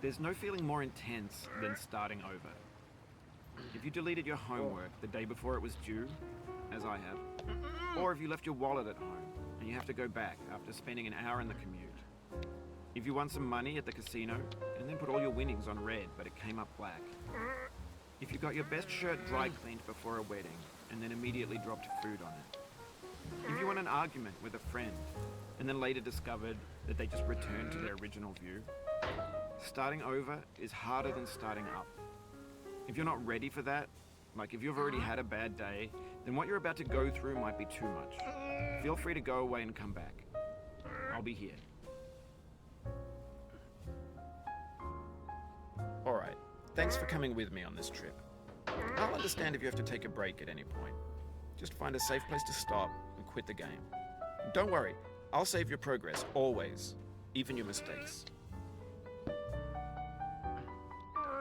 There's no feeling more intense than starting over. If you deleted your homework the day before it was due, as I have, or if you left your wallet at home and you have to go back after spending an hour in the commute. If you won some money at the casino and then put all your winnings on red but it came up black. If you got your best shirt dry cleaned before a wedding and then immediately dropped food on it. If you won an argument with a friend and then later discovered that they just returned to their original view. Starting over is harder than starting up. If you're not ready for that, like if you've already had a bad day, then what you're about to go through might be too much. Feel free to go away and come back. I'll be here. Alright, thanks for coming with me on this trip. I'll understand if you have to take a break at any point. Just find a safe place to stop and quit the game. And don't worry, I'll save your progress, always, even your mistakes.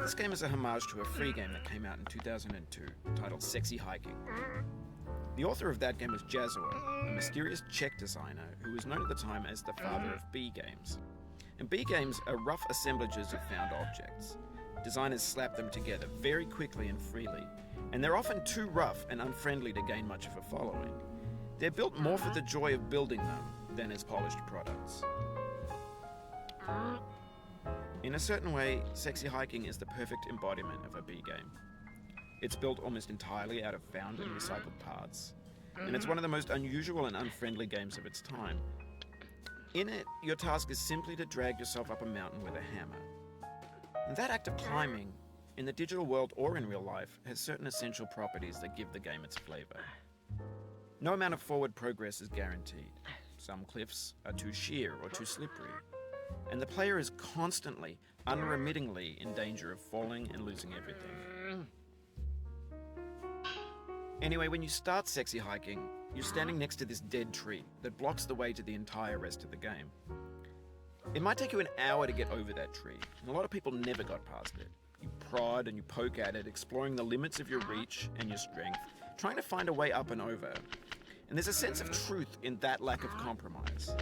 This game is a homage to a free game that came out in 2002, titled Sexy Hiking. The author of that game was Jazzuo, a mysterious Czech designer who was known at the time as the father of B games. And B games are rough assemblages of found objects. Designers slap them together very quickly and freely, and they're often too rough and unfriendly to gain much of a following. They're built more for the joy of building them than as polished products. In a certain way, Sexy Hiking is the perfect embodiment of a B game. It's built almost entirely out of found and recycled parts, and it's one of the most unusual and unfriendly games of its time. In it, your task is simply to drag yourself up a mountain with a hammer. And that act of climbing, in the digital world or in real life, has certain essential properties that give the game its flavor. No amount of forward progress is guaranteed. Some cliffs are too sheer or too slippery, and the player is constantly, unremittingly in danger of falling and losing everything. Anyway, when you start Sexy Hiking, you're standing next to this dead tree that blocks the way to the entire rest of the game. It might take you an hour to get over that tree, and a lot of people never got past it. You prod and you poke at it, exploring the limits of your reach and your strength, trying to find a way up and over. And there's a sense of truth in that lack of compromise.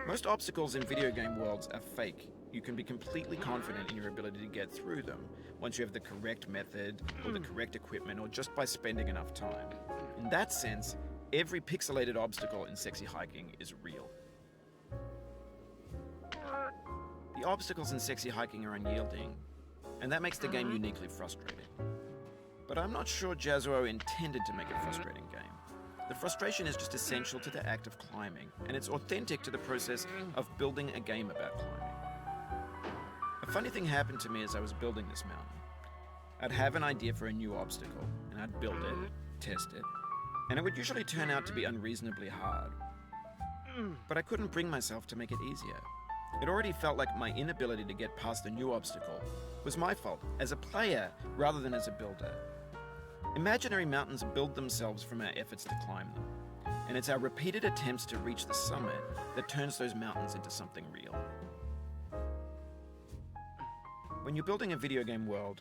Most obstacles in video game worlds are fake. You can be completely confident in your ability to get through them once you have the correct method or the correct equipment or just by spending enough time. In that sense, every pixelated obstacle in Sexy Hiking is real. The obstacles in Sexy Hiking are unyielding, and that makes the game uniquely frustrating. But I'm not sure Jazzuo intended to make a frustrating game. The frustration is just essential to the act of climbing, and it's authentic to the process of building a game about climbing. A funny thing happened to me as I was building this mountain. I'd have an idea for a new obstacle, and I'd build it, test it, and it would usually turn out to be unreasonably hard. But I couldn't bring myself to make it easier. It already felt like my inability to get past the new obstacle was my fault as a player rather than as a builder. Imaginary mountains build themselves from our efforts to climb them, and it's our repeated attempts to reach the summit that turns those mountains into something real. When you're building a video game world,